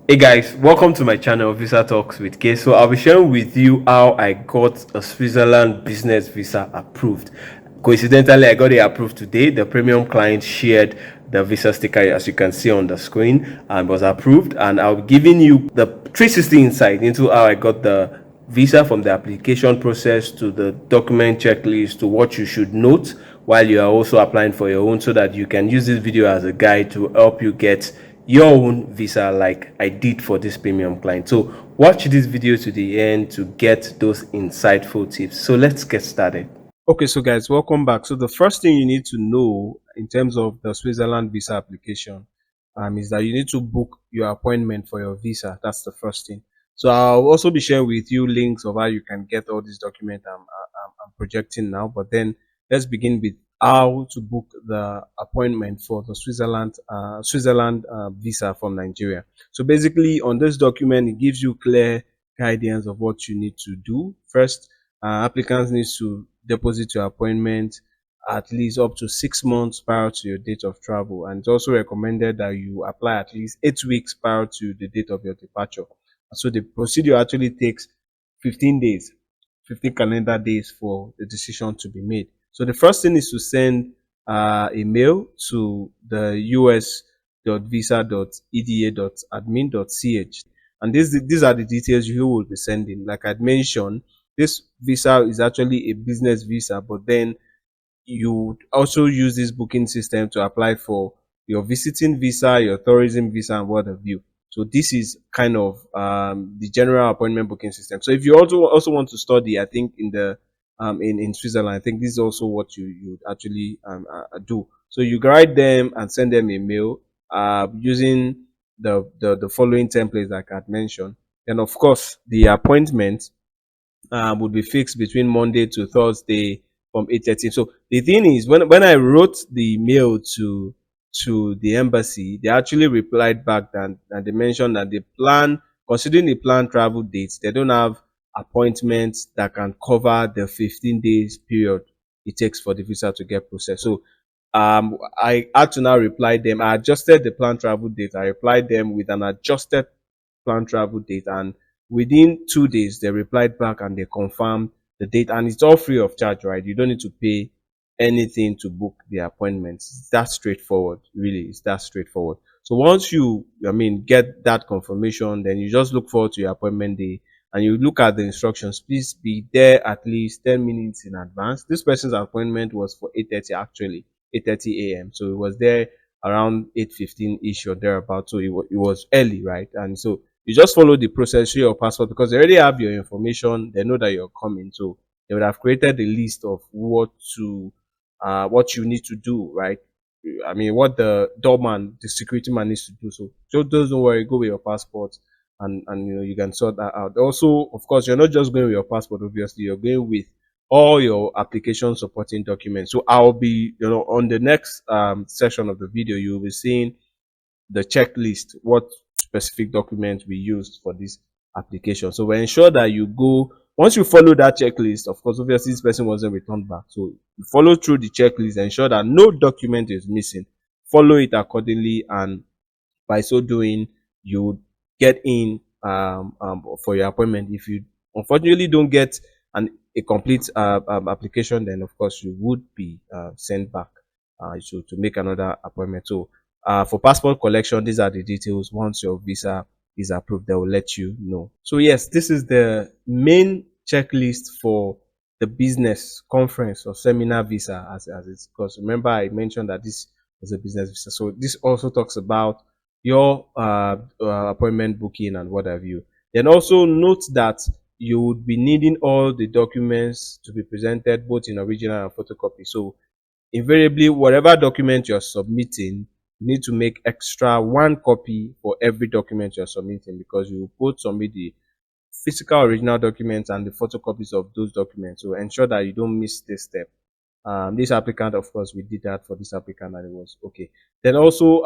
Hey guys, welcome to my channel Visa Talks with K. So I'll be sharing with you how I got a Switzerland business visa approved. Coincidentally, I got it approved today. The premium client shared the visa sticker as you can see on the screen and was approved. And I'll be giving you the 360 insight into how I got the visa, from the application process to the document checklist to what you should note while you are also applying for your own, so that you can use this video as a guide to help you get your own visa like I did for this premium client. So watch this video to the end to get those insightful tips. So let's get started. Okay, so guys, welcome back. So the first thing you need to know in terms of the Switzerland visa application is that you need to book your appointment for your visa. That's the first thing. So I'll also be sharing with you links of how you can get all these documents I'm projecting now. But then let's begin with how to book the appointment for the Switzerland visa from Nigeria. So basically, on this document, it gives you clear guidance of what you need to do. First, applicants need to deposit your appointment at least up to 6 months prior to your date of travel, and it's also recommended that you apply at least 8 weeks prior to the date of your departure. So the procedure actually takes 15 days, 15 calendar days for the decision to be made. So the first thing is to send a mail to the us.visa.eda.admin.ch, and these are the details you will be sending. Like I'd mentioned, this visa is actually a business visa, but then you also use this booking system to apply for your visiting visa, your tourism visa, and what have you. So this is kind of the general appointment booking system. So if you also want to study, I think in the in Switzerland, I think this is also what you actually do. So you guide them and send them a mail using the following templates like I had mentioned. And of course, the appointment would be fixed between Monday to Thursday from 8:30. So the thing is, when I wrote the mail to the embassy, they actually replied back and they mentioned that the plan, considering the planned travel dates, they don't have appointments that can cover the 15 days period it takes for the visa to get processed. So I had to now reply them. I adjusted the planned travel date. I replied them with an adjusted planned travel date, and within 2 days they replied back and they confirmed the date, and it's all free of charge, right? You don't need to pay anything to book the appointments. It's that straightforward. Really, it's that straightforward. So once you get that confirmation, then you just look forward to your appointment day and you look at the instructions. Please be there at least 10 minutes in advance. This person's appointment was for 8:30, actually 8:30 a.m. So it was there around 8:15 ish or thereabout. So it was early, right? And so you just follow the process, show your passport, because they already have your information. They know that you're coming, so they would have created a list of what you need to do, right? I mean, what the doorman, the security man needs to do. So just don't worry, go with your passport, and you can sort that out. Also, of course, you're not just going with your passport. Obviously, you're going with all your application supporting documents. So I'll be, on the next session of the video, you'll be seeing the checklist, what specific documents we used for this application. So we ensure that you go, once you follow that checklist, of course, obviously this person wasn't returned back. So you follow through the checklist, ensure that no document is missing, follow it accordingly, and by so doing, you get in for your appointment. If you unfortunately don't get a complete application, then of course you would be sent back to make another appointment. So for passport collection, these are the details. Once your visa is approved, they will let you know. So yes, this is the main checklist for the business conference or seminar visa, as it's, because remember I mentioned that this is a business visa. So this also talks about your appointment booking and what have you. Then also note that you would be needing all the documents to be presented both in original and photocopy. So invariably, whatever document you're submitting, you need to make extra one copy for every document you're submitting, because you will both submit the physical original documents and the photocopies of those documents. So ensure that you don't miss this step. This applicant, of course, we did that for this applicant and it was okay. Then also,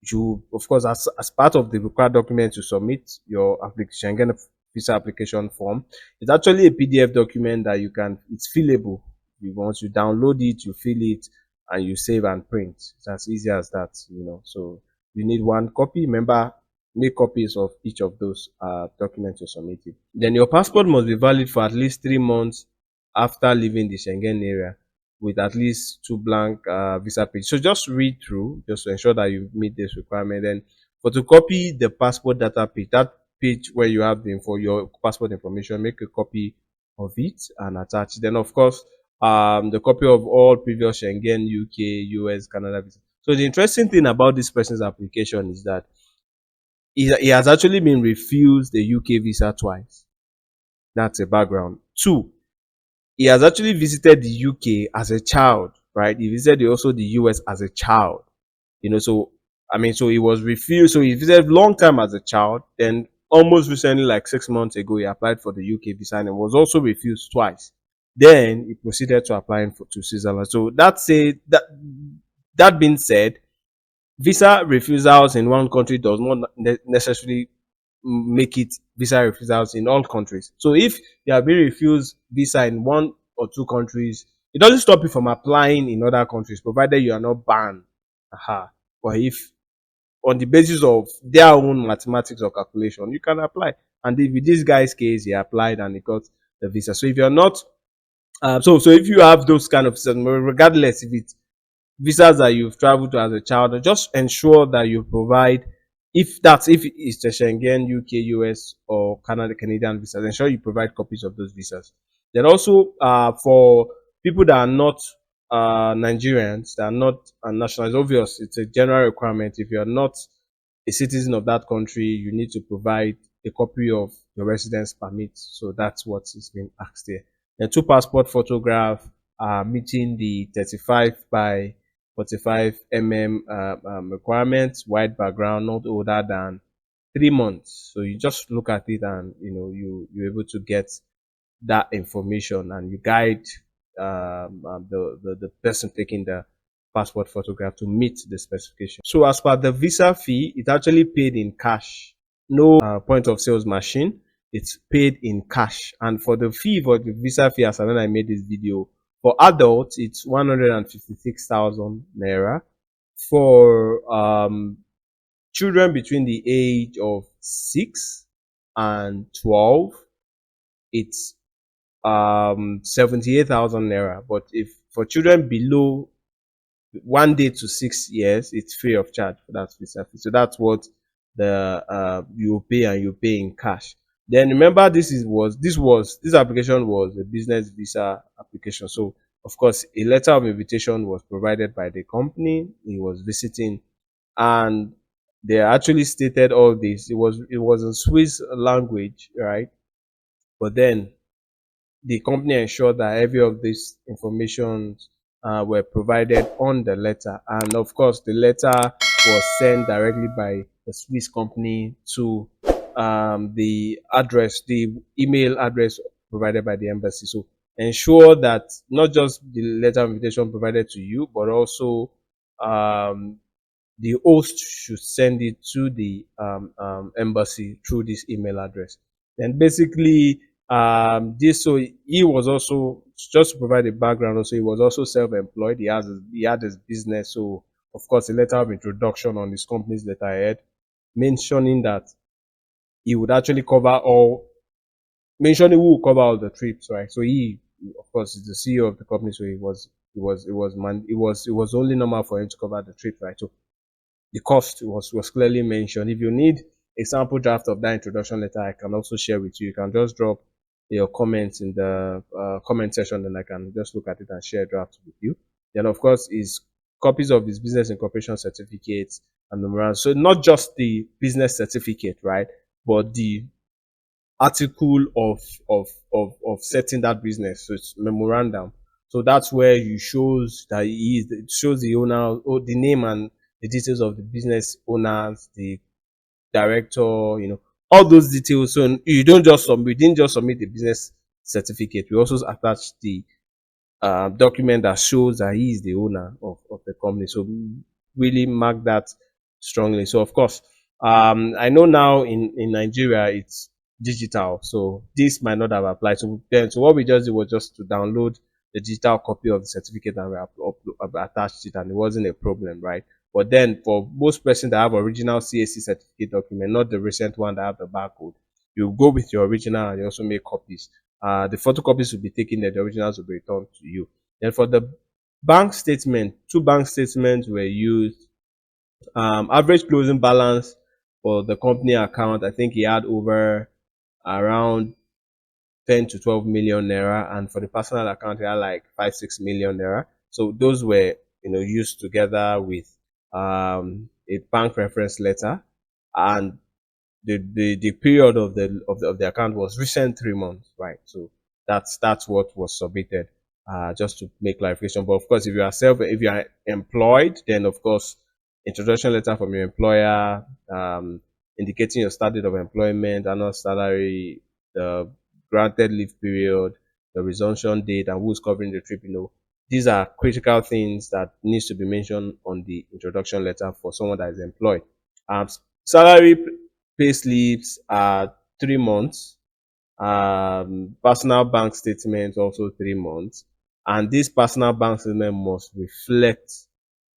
you, of course, as part of the required documents to submit your application, Schengen visa application form, it's actually a PDF document that you can, it's fillable. Once you download it, you fill it, and you save and print. It's as easy as that. So you need one copy. Remember, make copies of each of those documents you're submitting. Then your passport must be valid for at least 3 months after leaving the Schengen area, with at least two blank visa pages. So just read through just to ensure that you meet this requirement. Then photocopy the passport data page, that page where you have the info, your passport information, make a copy of it and attach. Then of course, the copy of all previous Schengen, UK, US, Canada visa. So the interesting thing about this person's application is that he has actually been refused the UK visa twice. That's a background. Two, he has actually visited the UK as a child, right? He visited also the US as a child. So I mean, so he was refused. So he visited long time as a child. Then almost recently, like 6 months ago, he applied for the UK visa and was also refused twice. Then he proceeded to applying to Switzerland. So that being said, visa refusals in one country does not necessarily make it visa refusals in all countries. So if you have been refused visa in one or two countries, it doesn't stop you from applying in other countries, provided you are not banned. Aha. But if on the basis of their own mathematics or calculation, you can apply. And with this guy's case, he applied and he got the visa. So if you're not, so if you have those kind of visas, regardless if it's visas that you've traveled to as a child, just ensure that you provide, if it's the Schengen, UK, US, or Canadian visas, ensure you provide copies of those visas. Then also, for people that are not Nigerians, that are not nationals, obvious, it's a general requirement. If you are not a citizen of that country, you need to provide a copy of your residence permit. So that's what is being asked here. Then two passport photograph meeting the 35 by 45 requirements, white background, not older than 3 months. So you just look at it and you're able to get that information and you guide the person taking the passport photograph to meet the specification. So as per the visa fee, it's actually paid in cash. No point of sales machine. It's paid in cash. And for the fee, for the visa fee, as I made this video, for adults, it's 156,000 naira. For children between the age of 6 and 12, it's 78,000 naira. But if for children below 1 day to 6 years, it's free of charge for that visa fee. So that's what the you pay, and you pay in cash. Then remember, this application was a business visa application. So of course, a letter of invitation was provided by the company he was visiting, and they actually stated all this. It was in Swiss language, right? But then the company ensured that every of these information were provided on the letter, and of course the letter was sent directly by the Swiss company to the email address provided by the embassy. So ensure that not just the letter of invitation provided to you, but also um, the host should send it to the embassy through this email address. Then basically, this so he was also, just to provide a background. Also, he was also self-employed. He had his business. So of course, a letter of introduction on his company's letterhead mentioning that he would actually cover all, mentioning who will cover all the trips, right? So he, of course, is the CEO of the company. So it was only normal for him to cover the trip, right? So the cost was clearly mentioned. If you need a sample draft of that introduction letter, I can also share with you. You can just drop your comments in the comment section, then I can just look at it and share drafts with you. Then, of course, is copies of his business incorporation certificates and memorandum. So not just the business certificate, right, but the article of setting that business. So it's memorandum. So that's where you shows that it shows the owner, or the name and the details of the business owners, the director, all those details. So we didn't just submit the business certificate. We also attached the document that shows that he is the owner of the company. So really mark that strongly. So of course, I know now in Nigeria it's digital, so this might not have applied. So what we just did was just to download the digital copy of the certificate, and we attached it, and it wasn't a problem, right? But then for most persons that have original CAC certificate document, not the recent one that have the barcode, you go with your original and you also make copies. The photocopies will be taken and the originals will be returned to you. Then for the bank statement, two bank statements were used. Average closing balance for the company account, I think he had over around 10 to 12 million naira, and for the personal account, he had like 5, 6 million naira. So those were, used together with a bank reference letter, and the period of the account was recent 3 months, right? So that's what was submitted. Just to make clarification. But of course, if you are employed, then of course, introduction letter from your employer, indicating your start date of employment, annual salary, the granted leave period, the resumption date, and who's covering the trip. These are critical things that needs to be mentioned on the introduction letter for someone that is employed. Salary pay slips are 3 months. Personal bank statement also 3 months, and this personal bank statement must reflect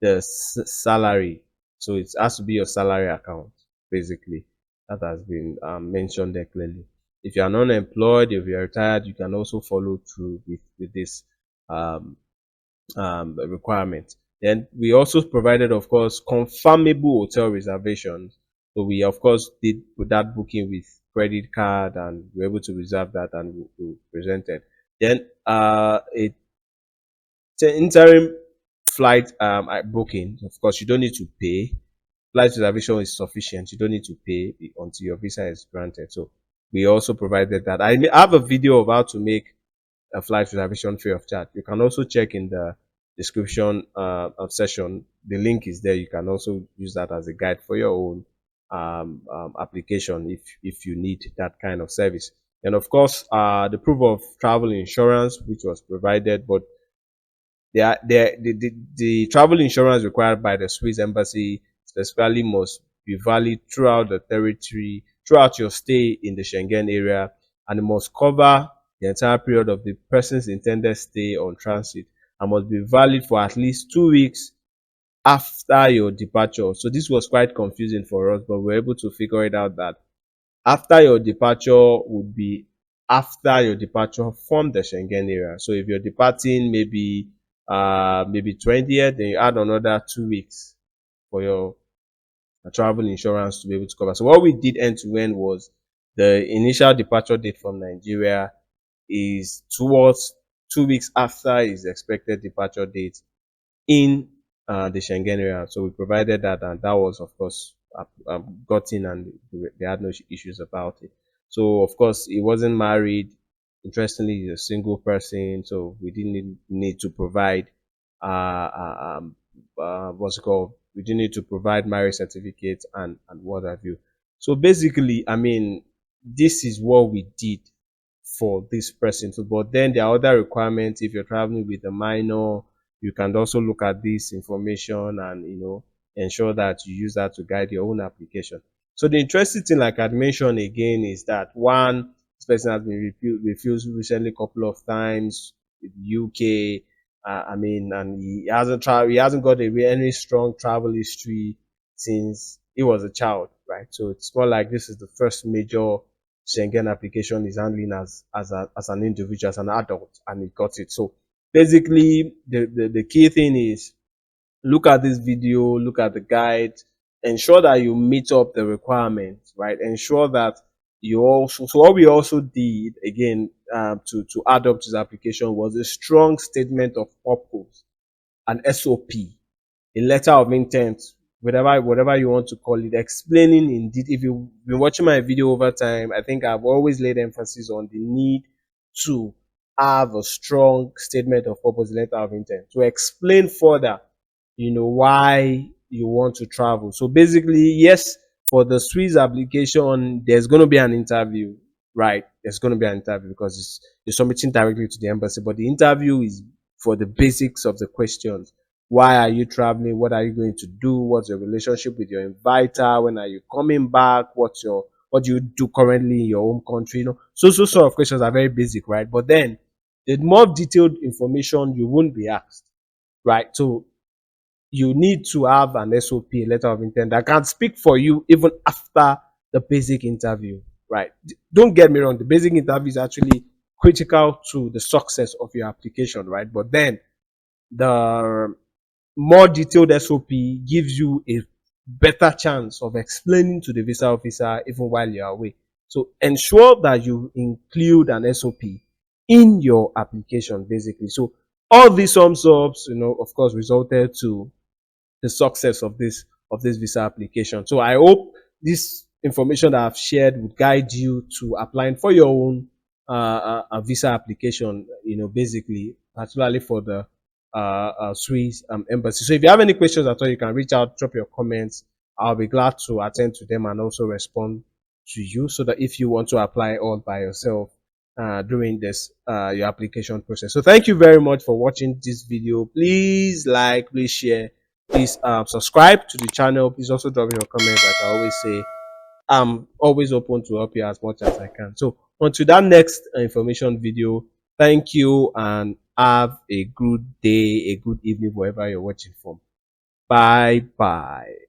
the salary. So it has to be your salary account, basically. That has been mentioned there clearly. If you are non-employed, if you're retired, you can also follow through with this um, requirement. Then we also provided, of course, confirmable hotel reservations. So we, of course, did that booking with credit card, and we were able to reserve that, and we presented. Then interim flight booking. Of course, you don't need to pay. Flight reservation is sufficient. You don't need to pay until your visa is granted. So we also provided that. I have a video of how to make a flight reservation free of charge. You can also check in the description of session. The link is there. You can also use that as a guide for your own application if you need that kind of service. And of course, the proof of travel insurance, which was provided, but the travel insurance required by the Swiss embassy specifically must be valid throughout the territory, throughout your stay in the Schengen area, and it must cover the entire period of the person's intended stay on transit, and must be valid for at least 2 weeks after your departure. So this was quite confusing for us, but we were able to figure it out that after your departure would be after your departure from the Schengen area. So if you're departing maybe 20th, then you add another 2 weeks for your travel insurance to be able to cover. So what we did end to end was the initial departure date from Nigeria is towards 2 weeks after his expected departure date in the Schengen area. So we provided that, and that was, of course, gotten, and they had no issues about it. So, of course, he wasn't married. Interestingly, he's a single person, so we didn't need to provide what's it called? We didn't need to provide marriage certificates and what have you. So basically, I mean, this is what we did for this person. So, but then there are other requirements. If you're traveling with a minor, you can also look at this information and ensure that you use that to guide your own application. So the interesting thing, like I mentioned again, is that one, this person has been refused recently a couple of times in the UK. I mean, and he hasn't traveled. He hasn't got any strong travel history since he was a child, right? So it's more like this is the first major Schengen application he's handling as an individual, as an adult, and he got it. So basically, the key thing is look at this video, look at the guide, ensure that you meet up the requirements, right? Ensure that you also, so what we also did again to add up to the application was a strong statement of purpose, an SOP, a letter of intent, whatever you want to call it, explaining indeed. If you've been watching my video over time, I think I've always laid emphasis on the need to have a strong statement of purpose, letter of intent, to explain further, why you want to travel. So basically, yes, for the Swiss application, there's going to be an interview, right? There's going to be an interview because you're submitting directly to the embassy, but the interview is for the basics of the questions. Why are you traveling? What are you going to do? What's your relationship with your inviter? When are you coming back? What do you do currently in your home country? So sort of questions are very basic, right? But then the more detailed information you won't be asked, right? So you need to have an SOP, letter of intent, that can speak for you even after the basic interview, right? Don't get me wrong, the basic interview is actually critical to the success of your application, right? But then the more detailed SOP gives you a better chance of explaining to the visa officer even while you're away. So ensure that you include an SOP in your application, basically. So all these sums ups, of course, resulted to the success of this visa application. So I hope this information that I've shared would guide you to applying for your own visa application. Basically, particularly for the Swiss embassy. So if you have any questions at all, you can reach out, drop your comments. I'll be glad to attend to them and also respond to you, so that if you want to apply all by yourself during this your application process. So thank you very much for watching this video. Please like, please share, please subscribe to the channel. Please also drop your comments. Like I always say, I'm always open to help you as much as I can. So until that next information video, thank you and have a good day, a good evening, wherever you're watching from. Bye bye.